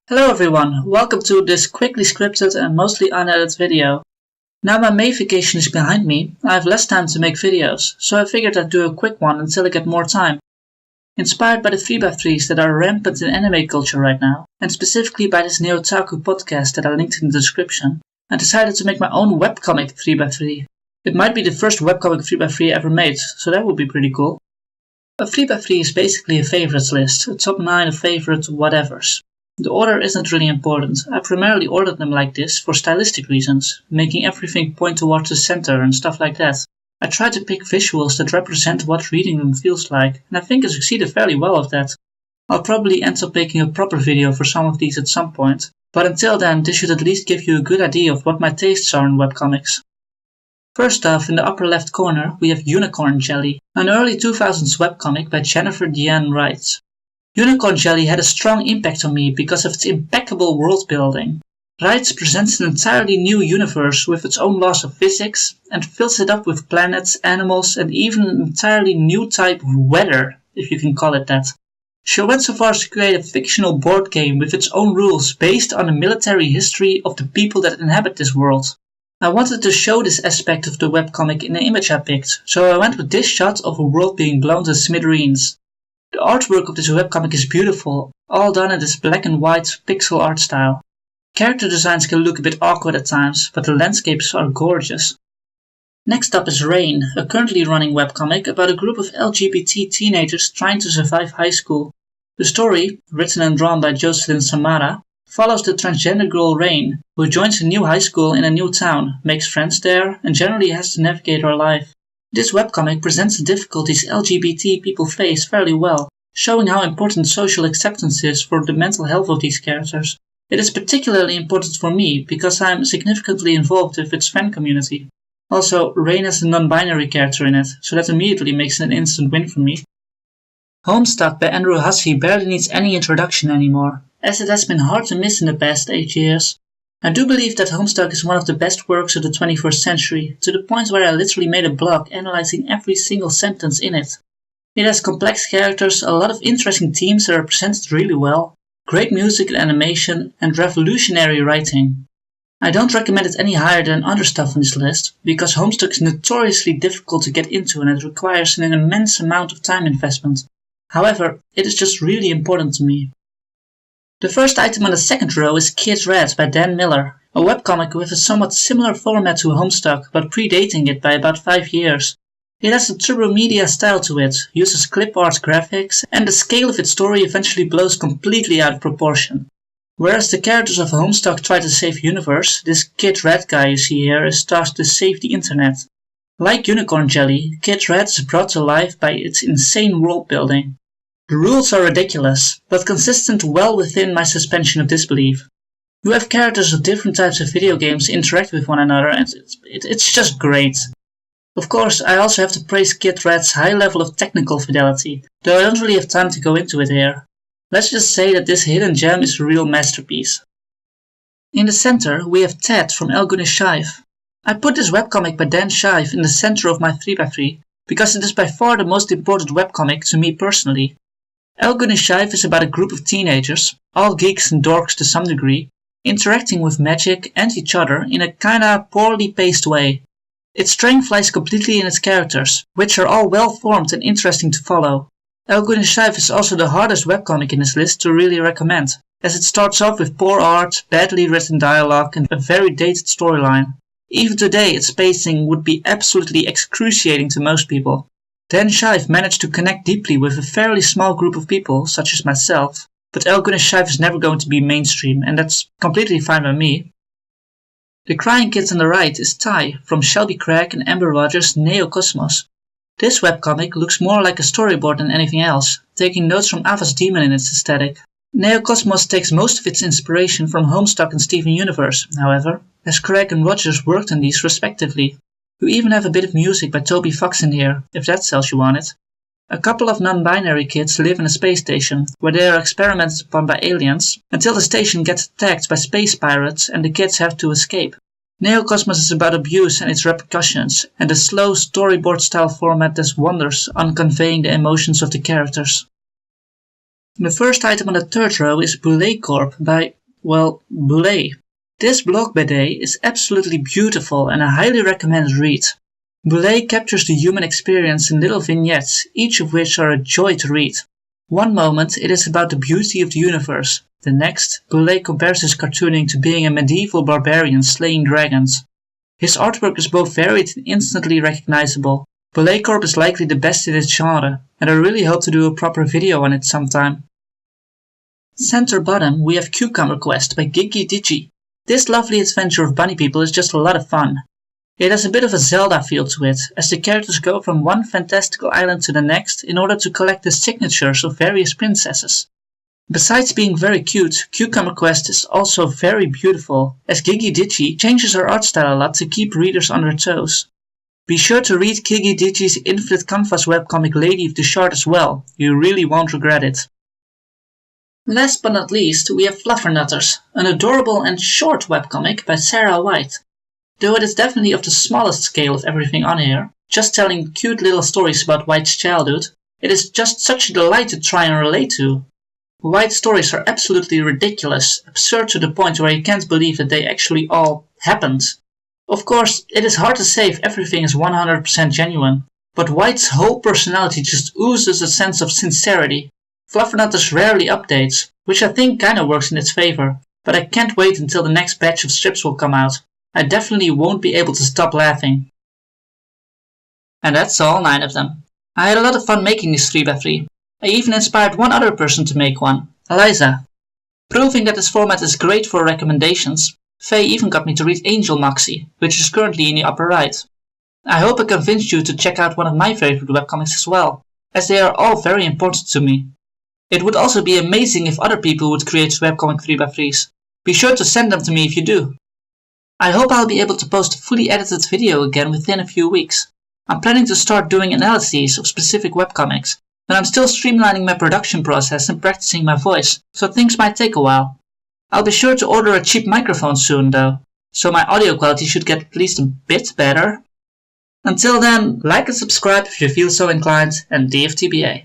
Hello everyone, welcome to this quickly scripted and mostly unedited video. Now my May vacation is behind me, I have less time to make videos, so I figured I'd do a quick one until I get more time. Inspired by the 3x3s that are rampant in anime culture right now, and specifically by this Neo-Otaku podcast that I linked in the description, I decided to make my own webcomic 3x3. It might be the first webcomic 3x3 ever made, so that would be pretty cool. A 3x3 is basically a favorites list, a top 9 of favorite whatevers. The order isn't really important, I primarily ordered them like this for stylistic reasons, making everything point towards the center and stuff like that. I tried to pick visuals that represent what reading them feels like, and I think I succeeded fairly well with that. I'll probably end up making a proper video for some of these at some point, but until then this should at least give you a good idea of what my tastes are in webcomics. First off, in the upper left corner we have Unicorn Jelly, an early 2000s webcomic by Jennifer Deegan Wright. Unicorn Jelly had a strong impact on me because of its impeccable world building. Wright presents an entirely new universe with its own laws of physics and fills it up with planets, animals and even an entirely new type of weather, if you can call it that. She went so far as to create a fictional board game with its own rules based on the military history of the people that inhabit this world. I wanted to show this aspect of the webcomic in the image I picked, so I went with this shot of a world being blown to smithereens. The artwork of this webcomic is beautiful, all done in this black and white pixel art style. Character designs can look a bit awkward at times, but the landscapes are gorgeous. Next up is Rain, a currently running webcomic about a group of LGBT teenagers trying to survive high school. The story, written and drawn by Jocelyn Samara, follows the transgender girl Rain, who joins a new high school in a new town, makes friends there, and generally has to navigate her life. This webcomic presents the difficulties LGBT people face fairly well, showing how important social acceptance is for the mental health of these characters. It is particularly important for me because I am significantly involved with its fan community. Also, Rain has a non-binary character in it, so that immediately makes it an instant win for me. Homestop by Andrew Hussey barely needs any introduction anymore, as it has been hard to miss in the past 8 years. I do believe that Homestop is one of the best works of the 21st century, to the point where I literally made a blog analyzing every single sentence in it. It has complex characters, a lot of interesting themes that are presented really well, great music and animation, and revolutionary writing. I don't recommend it any higher than other stuff on this list, because Homestop is notoriously difficult to get into and it requires an immense amount of time investment. However, it is just really important to me. The first item on the second row is Kid Radd by Dan Miller, a webcomic with a somewhat similar format to Homestop, but predating it by about 5 years. It has a turbomedia style to it, uses clip art graphics, and the scale of its story eventually blows completely out of proportion. Whereas the characters of Homestop try to save universe, this Kid Radd guy you see here is tasked to save the internet. Like Unicorn Jelly, Kid Radd is brought to life by its insane world building. The rules are ridiculous, but consistent well within my suspension of disbelief. You have characters of different types of video games interact with one another and it's just great. Of course, I also have to praise Kid Radd's high level of technical fidelity, though I don't really have time to go into it here. Let's just say that this hidden gem is a real masterpiece. In the center, we have Ted from Elgunish Shive. I put this webcomic by Dan Shive in the center of my 3x3 because it is by far the most important webcomic to me personally. Elgunish Shive is about a group of teenagers, all geeks and dorks to some degree, interacting with magic and each other in a kinda poorly paced way. Its strength lies completely in its characters, which are all well formed and interesting to follow. Elgunish Shive is also the hardest webcomic in this list to really recommend, as it starts off with poor art, badly written dialogue and a very dated storyline. Even today its pacing would be absolutely excruciating to most people. Dan Shive managed to connect deeply with a fairly small group of people, such as myself, but Elgunish Shive is never going to be mainstream, and that's completely fine by me. The crying kid on the right is Ty, from Shelby Craig and Amber Rogers' Neocosmos. This webcomic looks more like a storyboard than anything else, taking notes from Ava's Demon in its aesthetic. Neocosmos takes most of its inspiration from Homestop and Steven Universe, however, as Craig and Rogers worked on these respectively. You even have a bit of music by Toby Fox in here, if that sells you on it. A couple of non-binary kids live in a space station, where they are experimented upon by aliens, until the station gets attacked by space pirates and the kids have to escape. Neocosmos is about abuse and its repercussions, and the slow storyboard style format does wonders on conveying the emotions of the characters. The first item on the third row is Boulé Corp by, well, Boulé. This blog bidet is absolutely beautiful and I highly recommend read. Boulé captures the human experience in little vignettes, each of which are a joy to read. One moment it is about the beauty of the universe, the next Boulé compares his cartooning to being a medieval barbarian slaying dragons. His artwork is both varied and instantly recognizable. Boulé Corp is likely the best in its genre, and I really hope to do a proper video on it sometime. Center bottom we have Cucumber Quest by Gigi Digi. This lovely adventure of bunny people is just a lot of fun. It has a bit of a Zelda feel to it, as the characters go from one fantastical island to the next in order to collect the signatures of various princesses. Besides being very cute, Cucumber Quest is also very beautiful, as Gigi Digi changes her art style a lot to keep readers on their toes. Be sure to read Gigi Digi's Infinite Canvas webcomic Lady of the Shard as well, you really won't regret it. Last but not least, we have Fluffernutters, an adorable and short webcomic by Sarah White. Though it is definitely of the smallest scale of everything on here, just telling cute little stories about White's childhood, it is just such a delight to try and relate to. White's stories are absolutely ridiculous, absurd to the point where you can't believe that they actually all happened. Of course, it is hard to say if everything is 100% genuine, but White's whole personality just oozes a sense of sincerity. Fluffernutters rarely updates, which I think kinda works in its favor, but I can't wait until the next batch of strips will come out. I definitely won't be able to stop laughing. And that's all 9 of them. I had a lot of fun making these 3x3. I even inspired one other person to make one, Eliza. Proving that this format is great for recommendations, Faye even got me to read Angel Moxie, which is currently in the upper right. I hope I convinced you to check out one of my favorite webcomics as well, as they are all very important to me. It would also be amazing if other people would create webcomic 3x3s. Be sure to send them to me if you do. I hope I'll be able to post a fully edited video again within a few weeks. I'm planning to start doing analyses of specific webcomics, but I'm still streamlining my production process and practicing my voice, so things might take a while. I'll be sure to order a cheap microphone soon though, so my audio quality should get at least a bit better. Until then, like and subscribe if you feel so inclined, and DFTBA.